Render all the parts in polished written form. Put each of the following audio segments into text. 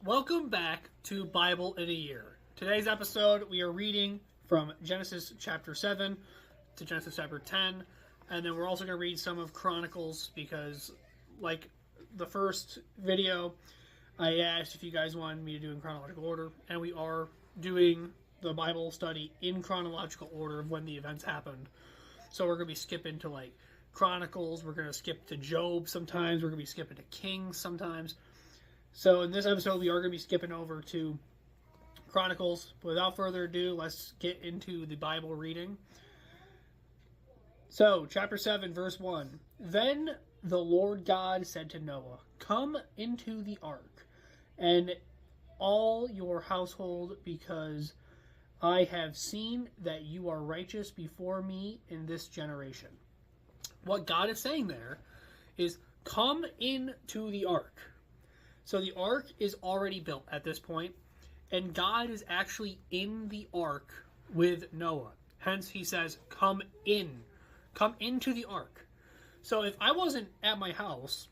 Welcome back to Bible in a Year. Today's episode, we are reading from Genesis chapter 7 to Genesis chapter 10, and then we're also going to read some of Chronicles because, like the first video, I asked if you guys wanted me to do in chronological order, and we are doing the Bible study in chronological order of when the events happened. So we're going to be skipping to, like, Chronicles, we're going to skip to Job sometimes, we're going to be skipping to Kings sometimes. So in this episode, we are going to be skipping over to Chronicles. But without further ado, let's get into the Bible reading. So, chapter 7, verse 1. Then the Lord God said to Noah, "Come into the ark, and all your household, because I have seen that you are righteous before me in this generation." What God is saying there is, come into the ark. So the ark is already built at this point, and God is actually in the ark with Noah. Hence, he says, come into the ark. So if I wasn't at my house,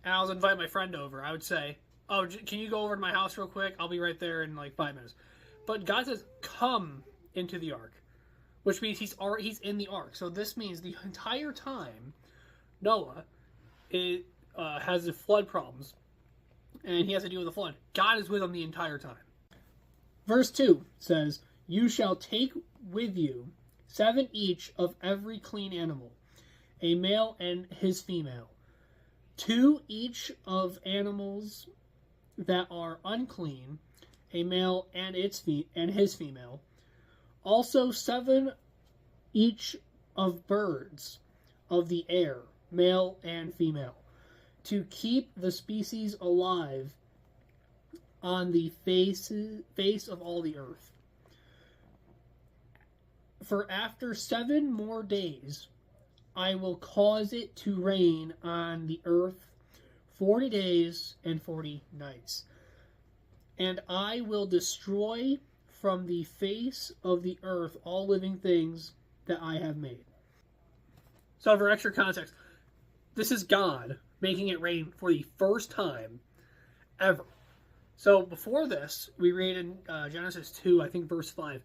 and I was inviting my friend over, I would say, "Oh, can you go over to my house real quick? I'll be right there in like 5 minutes." But God says, come into the ark, which means he's in the ark. So this means the entire time Noah has the flood problems, and he has to deal with the flood, God is with him the entire time. Verse 2 says, "You shall take with you 7 each of every clean animal, a male and his female, 2 each of animals that are unclean, a male and his female, also 7 each of birds of the air, male and female, to keep the species alive on the face of all the earth. For after 7 more days, I will cause it to rain on the earth 40 days and 40 nights. And I will destroy from the face of the earth all living things that I have made." So for extra context, this is God making it rain for the first time ever. So before this, we read in Genesis 2, I think verse 5,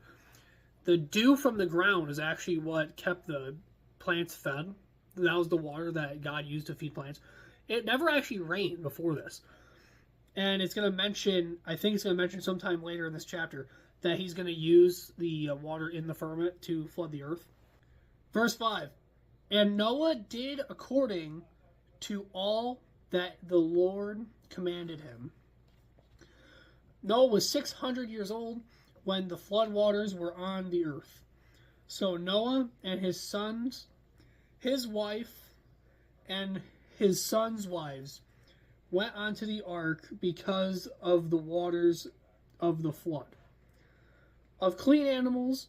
the dew from the ground is actually what kept the plants fed. That was the water that God used to feed plants. It never actually rained before this. And it's going to mention, I think it's going to mention sometime later in this chapter, that he's going to use the water in the firmament to flood the earth. Verse 5, "And Noah did according to all that the Lord commanded him." Noah was 600 years old when the flood waters were on the earth. So Noah and his sons, his wife, and his sons' wives went onto the ark because of the waters of the flood. Of clean animals,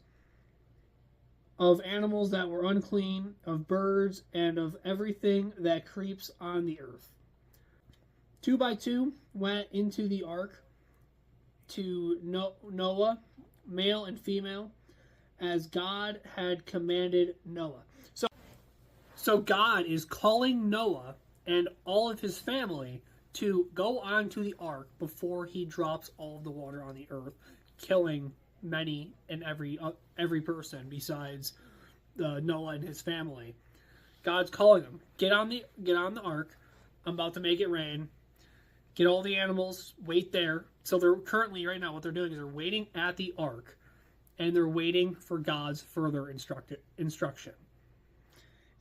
of animals that were unclean, of birds, and of everything that creeps on the earth. 2 by 2 went into the ark to Noah, male and female, as God had commanded Noah. So God is calling Noah and all of his family to go onto the ark before he drops all of the water on the earth, killing many and every person besides Noah and his family. God's calling them, get on the ark. I'm about to make it rain. Get all the animals, wait there. So they're currently, right now, what they're doing is they're waiting at the ark, and they're waiting for God's further instruction.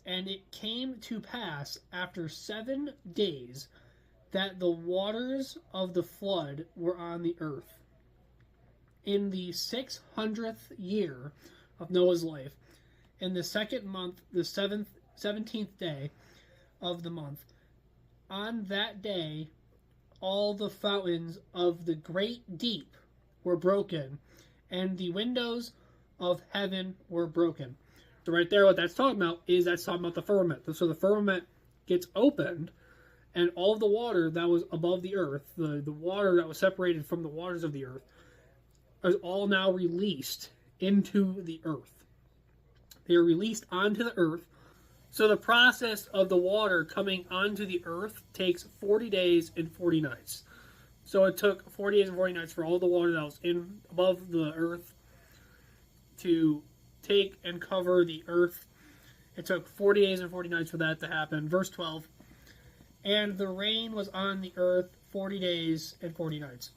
"And it came to pass after 7 days that the waters of the flood were on the earth. In the 600th year of Noah's life, in the 2nd month, the 17th day of the month, on that day, all the fountains of the great deep were broken, and the windows of heaven were broken." So right there, what that's talking about is that's talking about the firmament. So the firmament gets opened, and all of the water that was above the earth, the water that was separated from the waters of the earth, is all now released into the earth. They are released onto the earth. So the process of the water coming onto the earth takes 40 days and 40 nights. So it took 40 days and 40 nights for all the water that was in above the earth to take and cover the earth. It took 40 days and 40 nights for that to happen. Verse 12. And the rain was on the earth 40 days and 40 nights.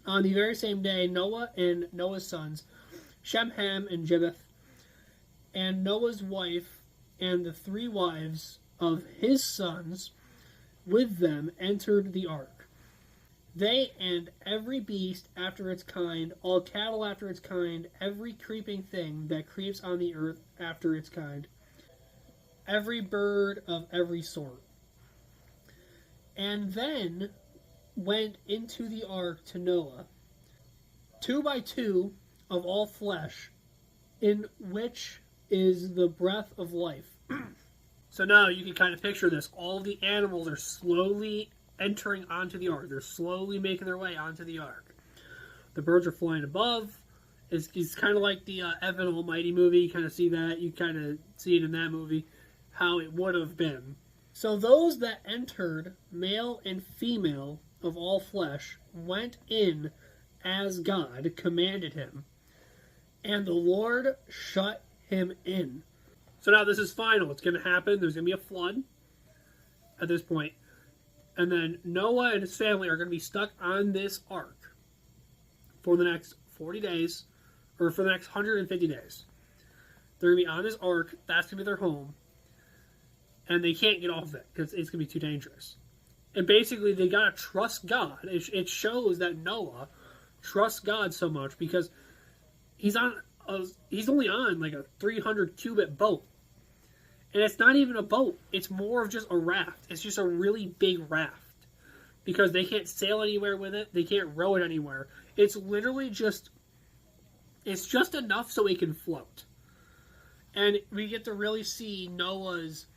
On the very same day, Noah and Noah's sons, Shem, Ham, and Japheth, and Noah's wife, and the 3 wives of his sons with them entered the ark. They and every beast after its kind, all cattle after its kind, every creeping thing that creeps on the earth after its kind, every bird of every sort. And then went into the ark to Noah, 2 by 2 of all flesh, in which is the breath of life. So now you can kind of picture this. All the animals are slowly entering onto the ark. They're slowly making their way onto the ark. The birds are flying above. It's kind of like the Evan Almighty movie. You kind of see that. You kind of see it in that movie, how it would have been. So those that entered, male and female of all flesh, went in as God commanded him. And the Lord shut him in. So now this is final. It's going to happen. There's going to be a flood at this point. And then Noah and his family are going to be stuck on this ark for the next 40 days, or for the next 150 days. They're going to be on this ark. That's going to be their home. And they can't get off of it because it's going to be too dangerous. And basically, they got to trust God. It shows that Noah trusts God so much because he's only on like a 300 cubit boat. And it's not even a boat. It's more of just a raft. It's just a really big raft. Because they can't sail anywhere with it. They can't row it anywhere. It's literally just... It's just enough so it can float. And we get to really see Noah's...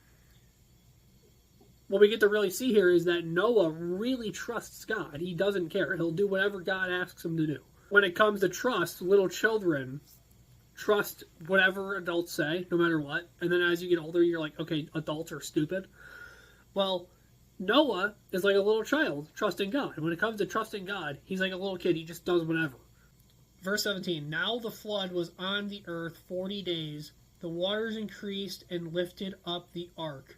What we get to really see here is that Noah really trusts God. He doesn't care. He'll do whatever God asks him to do. When it comes to trust, little children trust whatever adults say, no matter what. And then as you get older, you're like, okay, adults are stupid. Well, Noah is like a little child trusting God. And when it comes to trusting God, he's like a little kid. He just does whatever. Verse 17, now the flood was on the earth 40 days. The waters increased and lifted up the ark,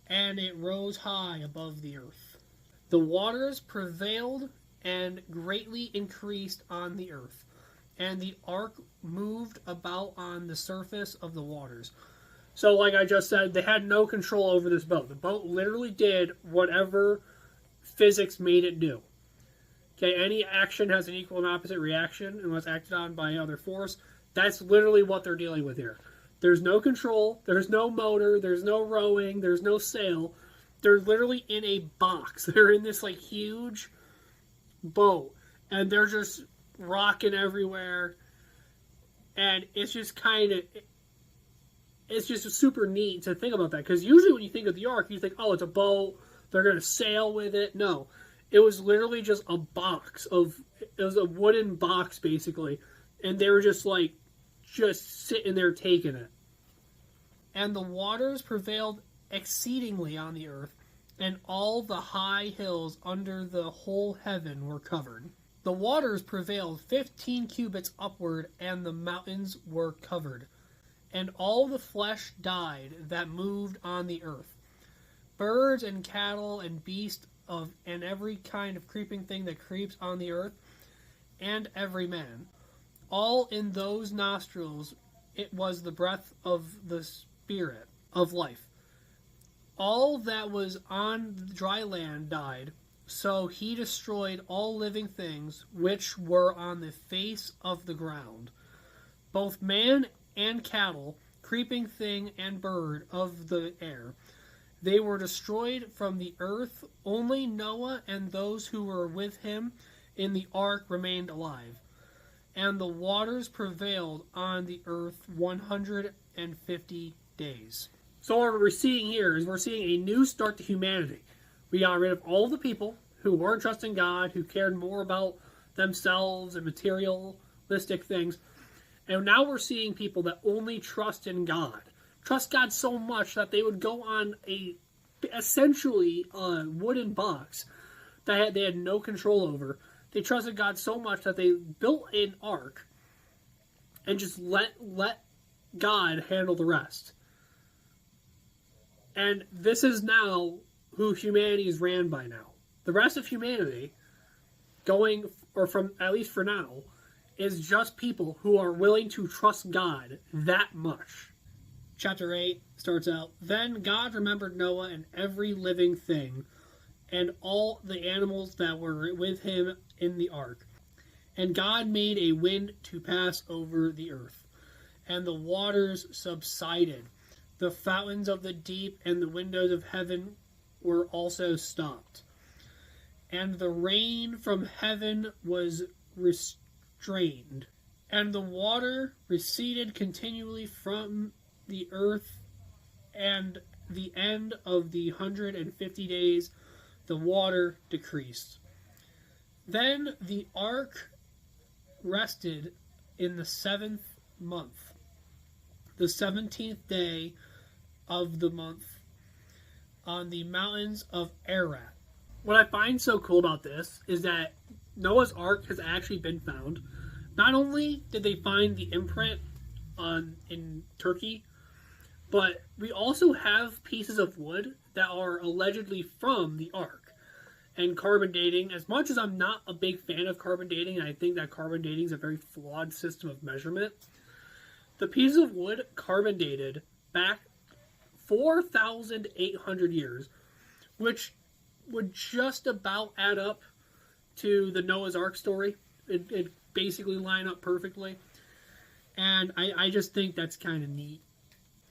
and it rose high above the earth. The waters prevailed and greatly increased on the earth, and the ark moved about on the surface of the waters. So like I just said, they had no control over this boat. The boat literally did whatever physics made it do. Okay, any action has an equal and opposite reaction unless acted on by another force. That's literally what they're dealing with here. There's no control, there's no motor, there's no rowing, there's no sail. They're literally in a box. They're in this like huge boat, and they're just rocking everywhere. And it's just kind of, it's just super neat to think about that. Because usually when you think of the ark, you think, oh, it's a boat, they're going to sail with it. No, it was literally just a box of, it was a wooden box basically. And they were just like, just sitting there taking it. And the waters prevailed exceedingly on the earth, and all the high hills under the whole heaven were covered. The waters prevailed 15 cubits upward, and the mountains were covered. And all the flesh died that moved on the earth, birds and cattle and beasts and every kind of creeping thing that creeps on the earth, and every man. All in those nostrils it was the breath of the Spirit of life. All that was on dry land died, so he destroyed all living things which were on the face of the ground, both man and cattle, creeping thing and bird of the air. They were destroyed from the earth. Only Noah and those who were with him in the ark remained alive. And the waters prevailed on the earth 150 days. So what we're seeing here is we're seeing a new start to humanity. We got rid of all the people who weren't trusting God, who cared more about themselves and materialistic things. And now we're seeing people that only trust in God. Trust God so much that they would go on essentially a wooden box that they had no control over. They trusted God so much that they built an ark and just let God handle the rest. And this is now who humanity is ran by now. The rest of humanity, at least for now, is just people who are willing to trust God that much. Chapter 8 starts out, Then God remembered Noah and every living thing, and all the animals that were with him in the ark. And God made a wind to pass over the earth, and the waters subsided. The fountains of the deep and the windows of heaven were also stopped. And the rain from heaven was restrained, and the water receded continually from the earth, and the end of the 150 days the water decreased. Then the ark rested in the 7th month, the 17th day of the month, on the mountains of Ararat. What I find so cool about this is that Noah's Ark has actually been found. Not only did they find the imprint in Turkey, but we also have pieces of wood that are allegedly from the Ark. And carbon dating, as much as I'm not a big fan of carbon dating, and I think that carbon dating is a very flawed system of measurement, the pieces of wood carbon dated back 4,800 years, which would just about add up to the Noah's Ark story. It basically line up perfectly. And I just think that's kind of neat.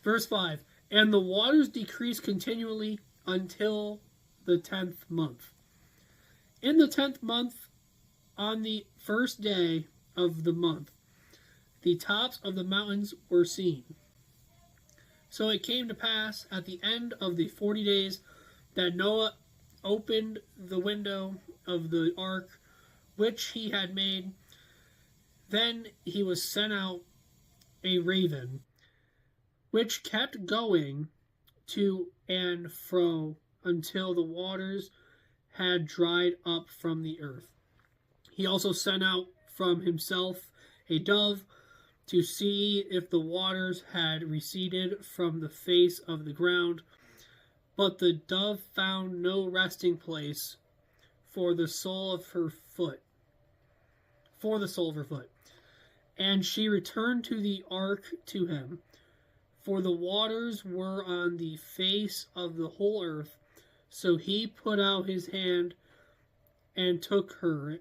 Verse 5, And the waters decreased continually until the 10th month. In the 10th month, on the first day of the month, the tops of the mountains were seen. So it came to pass at the end of the 40 days that Noah opened the window of the ark which he had made. Then he was sent out a raven, which kept going to and fro until the waters had dried up from the earth. He also sent out from himself a dove to see if the waters had receded from the face of the ground. But the dove found no resting place for the sole of her foot. And she returned to the ark to him, for the waters were on the face of the whole earth. So he put out his hand and took her,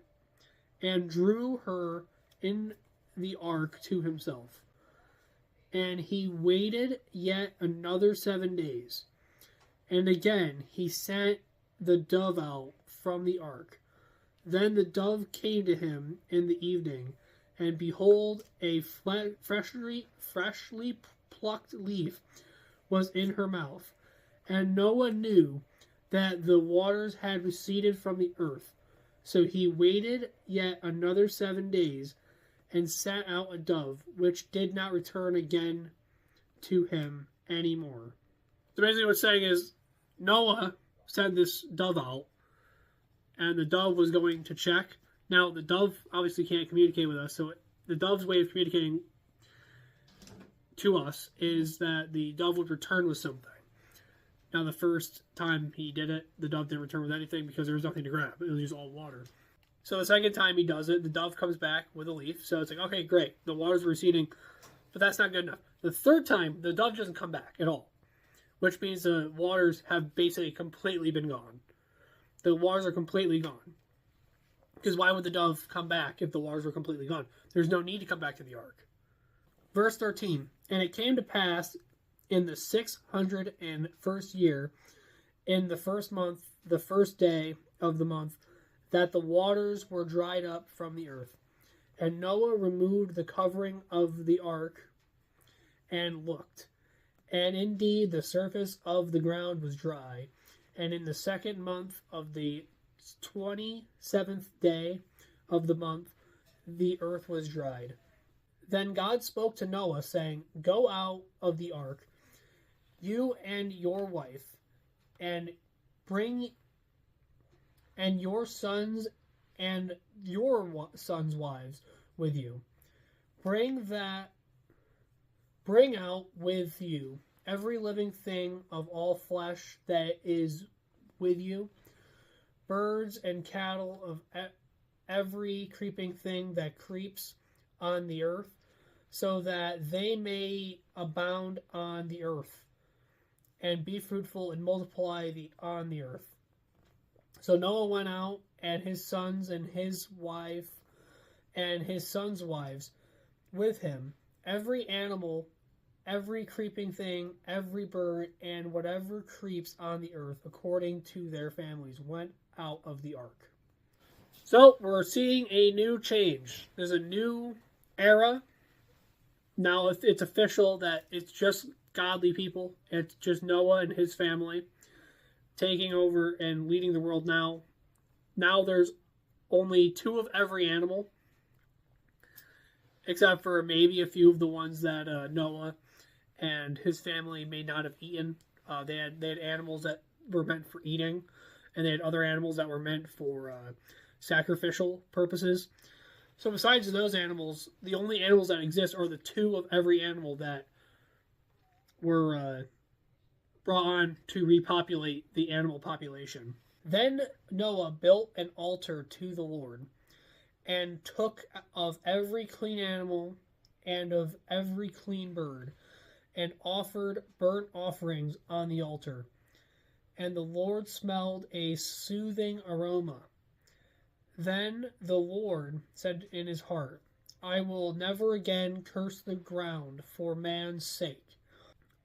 and drew her in the ark to himself. And he waited yet another 7 days. And again he sent the dove out from the ark. Then the dove came to him in the evening, and behold, a freshly plucked leaf was in her mouth. And Noah knew that the waters had receded from the earth. So he waited yet another 7 days, and sent out a dove, which did not return again to him any more. So basically what's saying is, Noah sent this dove out, and the dove was going to check. Now, the dove obviously can't communicate with us, so the dove's way of communicating to us is that the dove would return with something. Now, the first time he did it, the dove didn't return with anything because there was nothing to grab. It was just all water. So the second time he does it, the dove comes back with a leaf. So it's like, okay, great. The water's receding, but that's not good enough. The third time, the dove doesn't come back at all, which means the waters have basically completely been gone. The waters are completely gone. Because why would the dove come back if the waters were completely gone? There's no need to come back to the ark. Verse 13, And it came to pass in the 601st year, in the first month, the first day of the month, that the waters were dried up from the earth. And Noah removed the covering of the ark and looked. And indeed the surface of the ground was dry. And in the 2nd month of the 27th day of the month, the earth was dried. Then God spoke to Noah, saying, Go out of the ark, you and your wife, and and your sons and your sons' wives with you. Bring out with you every living thing of all flesh that is with you, birds and cattle of every creeping thing that creeps on the earth, so that they may abound on the earth, and be fruitful and multiply on the earth. So Noah went out, and his sons and his wife and his sons' wives with him, every animal, every creeping thing, every bird, and whatever creeps on the earth, according to their families, went out of the ark. So we're seeing a new change. There's a new era. Now it's official that it's just godly people. It's just Noah and his family taking over and leading the world now. Now there's only 2 of every animal, except for maybe a few of the ones that Noah and his family may not have eaten. They had animals that were meant for eating, and they had other animals that were meant for sacrificial purposes. So besides those animals, the only animals that exist are the 2 of every animal that were brought on to repopulate the animal population. Then Noah built an altar to the Lord, and took of every clean animal and of every clean bird, and offered burnt offerings on the altar. And the Lord smelled a soothing aroma. Then the Lord said in his heart, I will never again curse the ground for man's sake,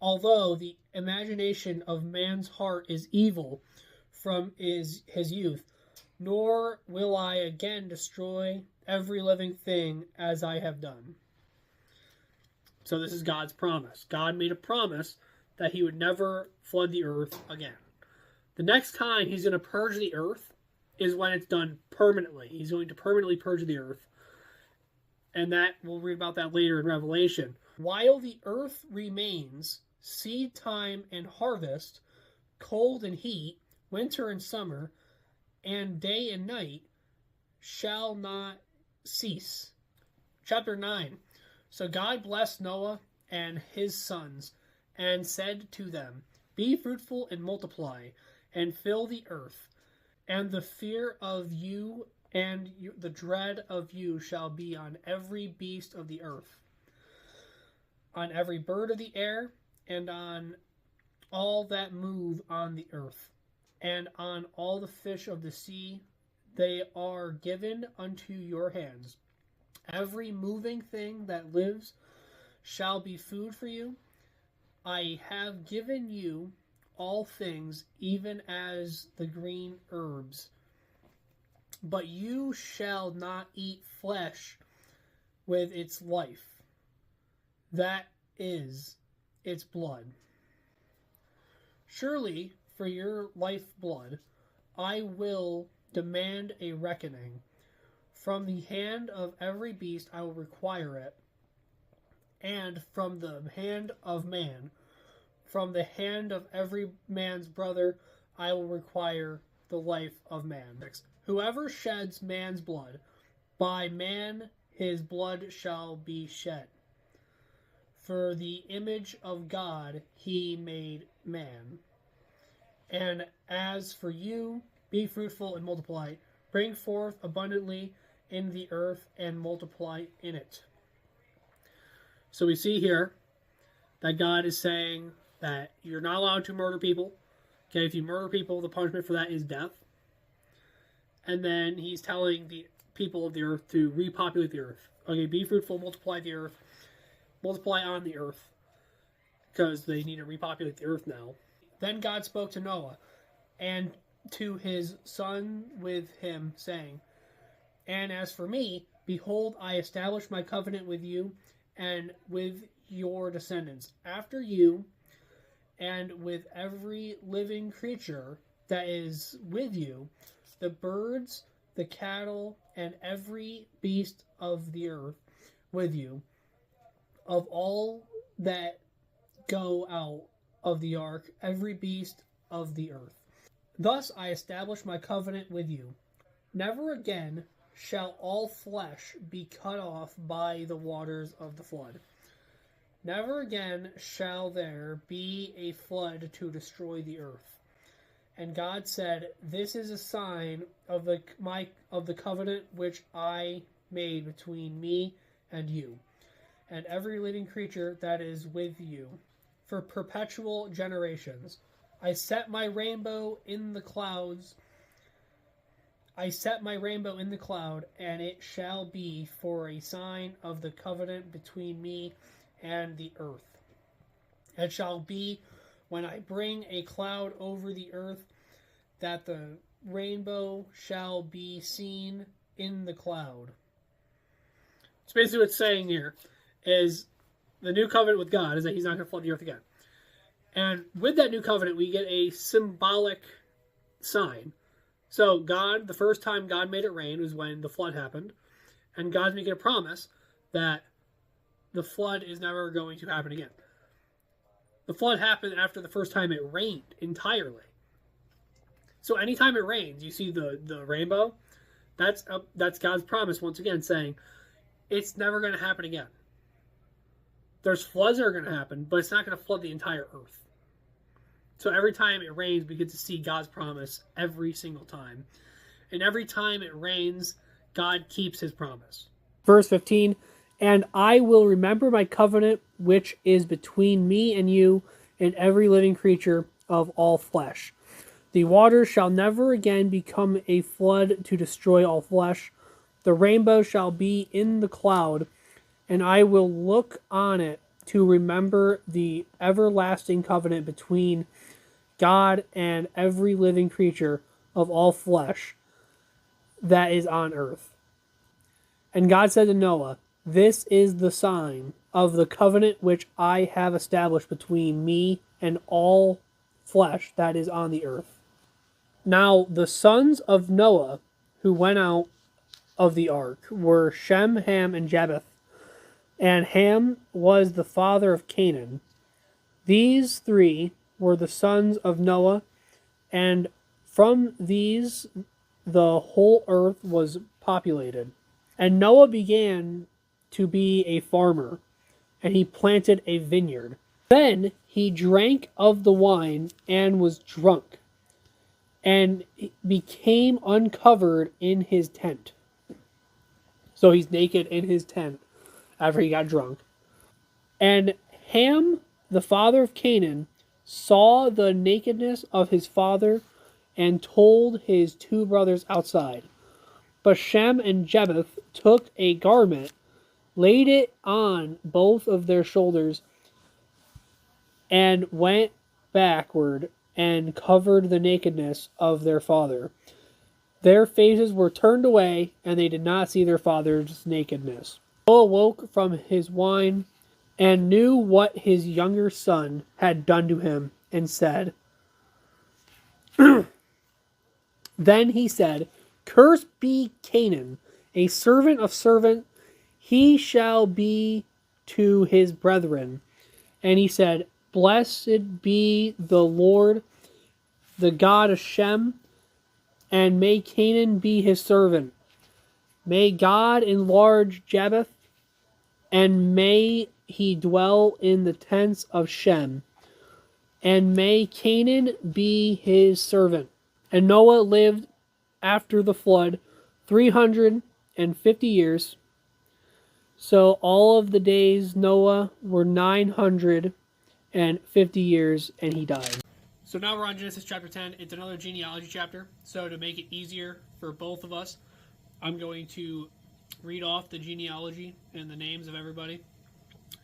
although the imagination of man's heart is evil from his youth, nor will I again destroy every living thing as I have done. So this is God's promise. God made a promise that he would never flood the earth again. The next time he's going to purge the earth is when it's done permanently. He's going to permanently purge the earth. And that we'll read about that later in Revelation. While the earth remains, seed time and harvest, cold and heat, winter and summer, and day and night shall not cease. Chapter 9. So God blessed Noah and his sons, and said to them, Be fruitful and multiply, and fill the earth. And the fear of you and the dread of you shall be on every beast of the earth, on every bird of the air, and on all that move on the earth, and on all the fish of the sea. They are given unto your hands. Every moving thing that lives shall be food for you. I have given you all things, even as the green herbs. But you shall not eat flesh with its life, that is, its blood. Surely, for your lifeblood, I will demand a reckoning. From the hand of every beast I will require it, and from the hand of man, from the hand of every man's brother, I will require the life of man. Whoever sheds man's blood, by man his blood shall be shed. For the image of God he made man. And as for you, be fruitful and multiply. Bring forth abundantly in the earth and multiply in it. So we see here that God is saying that you're not allowed to murder people. Okay, if you murder people, the punishment for that is death. And then he's telling the people of the earth to repopulate the earth. Okay, be fruitful, multiply the earth, multiply on the earth, because they need to repopulate the earth now. Then God spoke to Noah and to his son with him, saying, And as for me, behold, I establish my covenant with you and with your descendants after you, and with every living creature that is with you, the birds, the cattle, and every beast of the earth with you, of all that go out of the ark, every beast of the earth. Thus I establish my covenant with you. Never again shall all flesh be cut off by the waters of the flood. Never again shall there be a flood to destroy the earth. And God said, This is a sign of the covenant which I made between me and you, and every living creature that is with you, for perpetual generations. I set my rainbow in the clouds. I set my rainbow in the cloud, and it shall be for a sign of the covenant between me and the earth. It shall be when I bring a cloud over the earth that the rainbow shall be seen in the cloud. So basically what it's saying here is the new covenant with God is that he's not going to flood the earth again. And with that new covenant, we get a symbolic sign. So God, the first time God made it rain was when the flood happened. And God's making a promise that the flood is never going to happen again. The flood happened after the first time it rained entirely. So anytime it rains, you see the rainbow. That's God's promise once again, saying it's never going to happen again. There's floods that are going to happen, but it's not going to flood the entire earth. So every time it rains, we get to see God's promise every single time. And every time it rains, God keeps his promise. Verse 15, And I will remember my covenant which is between me and you and every living creature of all flesh. The waters shall never again become a flood to destroy all flesh. The rainbow shall be in the cloud, and I will look on it to remember the everlasting covenant between God and every living creature of all flesh that is on earth. And God said to Noah, This is the sign of the covenant which I have established between me and all flesh that is on the earth. Now the sons of Noah who went out of the ark were Shem, Ham, and Japheth. And Ham was the father of Canaan. These three were the sons of Noah, and from these the whole earth was populated. And Noah began to be a farmer, and he planted a vineyard. Then he drank of the wine and was drunk, and became uncovered in his tent. So he's naked in his tent after he got drunk. And Ham, the father of Canaan, saw the nakedness of his father and told his two brothers outside. But Shem and Japheth took a garment, laid it on both of their shoulders, and went backward and covered the nakedness of their father. Their faces were turned away, and they did not see their father's nakedness. Noah awoke from his wine and knew what his younger son had done to him, and said, Then he said, Cursed be Canaan, a servant of servant, he shall be to his brethren. And he said, Blessed be the Lord, the God of Shem, and may Canaan be his servant. May God enlarge Japheth, and may he dwell in the tents of Shem, and may Canaan be his servant. And Noah lived after the flood 350 years. So all of the days Noah were 950 years, and he died. So now we're on Genesis chapter 10. It's another genealogy chapter. So to make it easier for both of us, I'm going to read off the genealogy and the names of everybody.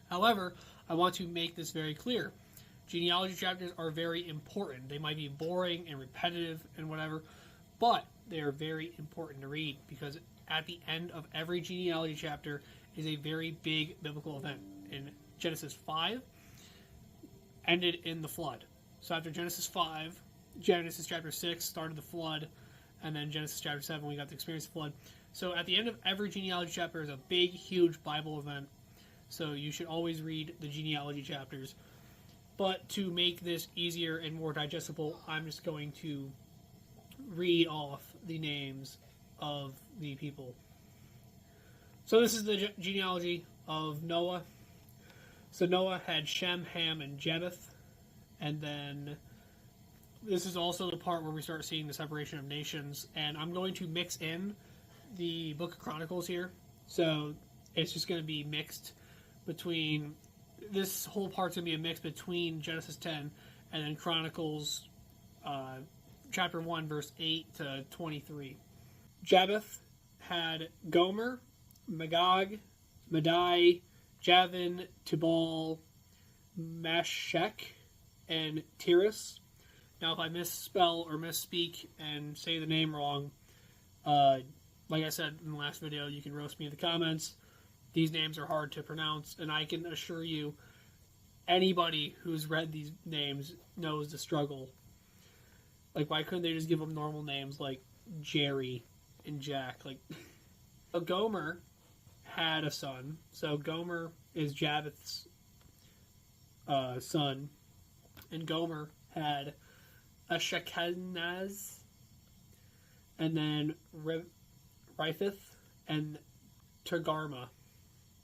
However, I want to make this very clear. Genealogy chapters are very important. They might be boring and repetitive and whatever, but they are very important to read because at the end of every genealogy chapter is a very big biblical event. In Genesis 5 ended in the flood. So after Genesis 5, Genesis chapter 6 started the flood, and then Genesis chapter 7 we got to experience the flood. So at the end of every genealogy chapter is a big, huge Bible event. So you should always read the genealogy chapters. But to make this easier and more digestible, I'm just going to read off the names of the people. So this is the genealogy of Noah. So Noah had Shem, Ham, and Japheth. And then this is also the part where we start seeing the separation of nations. And I'm going to mix in the Book of Chronicles here. So it's just going to be mixed between... This whole part's going to be a mix between Genesis 10 and then Chronicles chapter 1, verse 8 to 23. Japheth had Gomer, Magog, Madai, Javin, Tubal, Meshech, and Tiras. Now, if I misspell or misspeak and say the name wrong, like I said in the last video, you can roast me in the comments. These names are hard to pronounce, and I can assure you, anybody who's read these names knows the struggle. Like, why couldn't they just give them normal names like Jerry and Jack? Like, Gomer had a son. So Gomer is Japheth's son. And Gomer had Ashkenaz, and then Riphath, and Togarmah.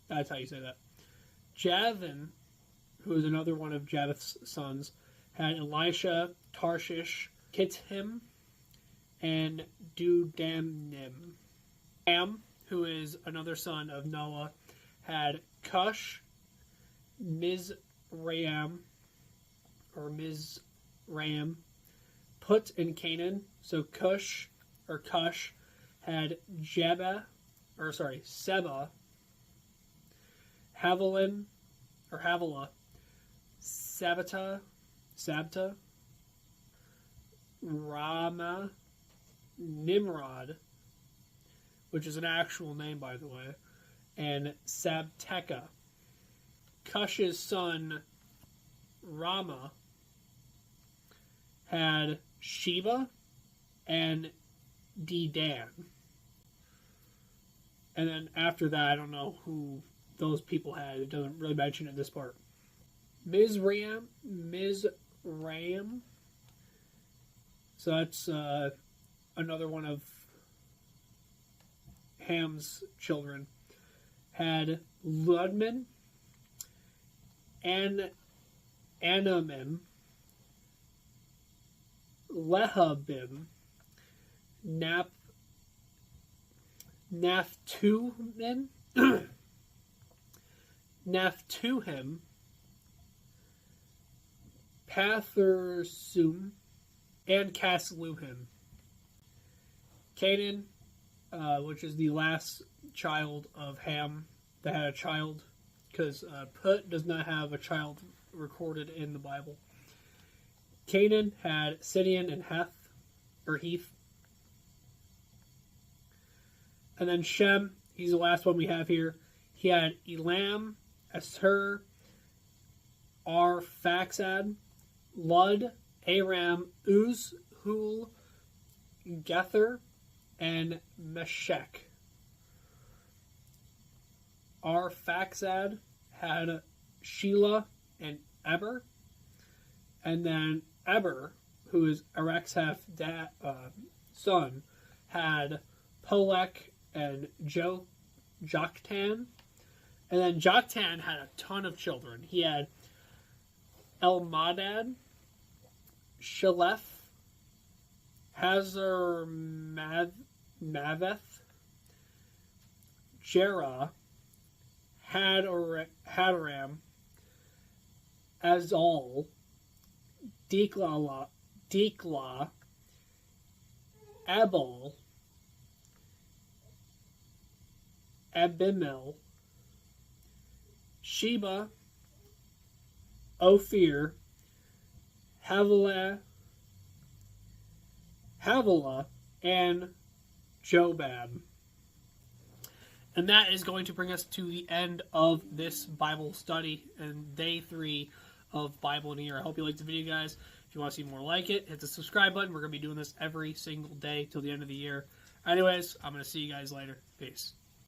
That's how you say that. Javin, who is another one of Japheth's sons, had Elisha, Tarshish, Kittim, and Dudanim. Ham, who is another son of Noah, had Cush, Mizraim, Put in Canaan. So Cush had Seba, Havilah, Sabta, Rama, Nimrod, which is an actual name, by the way, and Sabteka. Cush's son, Rama, had Sheba and Dedan. And then after that, I don't know who those people had. It doesn't really mention it this part. Mizraim. So that's another one of Ham's children. Had Ludman and Anamim, Lehabim, Naphtuhim, Pathersum, and Casluhim. Canaan, which is the last child of Ham that had a child, because Put does not have a child recorded in the Bible. Canaan had Sidon and Heath. And then Shem, he's the last one we have here. He had Elam, Asher, Arphaxad, Lud, Aram, Uz, Hul, Gether, and Meshech. Arphaxad had Shelah and Eber. And then Eber, who is Araxaph's son, had Polek and Joktan. And then Joktan had a ton of children. He had Elmadad, Shalef, Hazar Maveth, Jerah, Hadaram, Azal, Dikla, Abel, Abimel, Sheba, Ophir, Havilah, and Jobab. And that is going to bring us to the end of this Bible study and day 3 of Bible in a Year. I hope you liked the video, guys. If you want to see more like it, hit the subscribe button. We're going to be doing this every single day till the end of the year. Anyways, I'm going to see you guys later. Peace.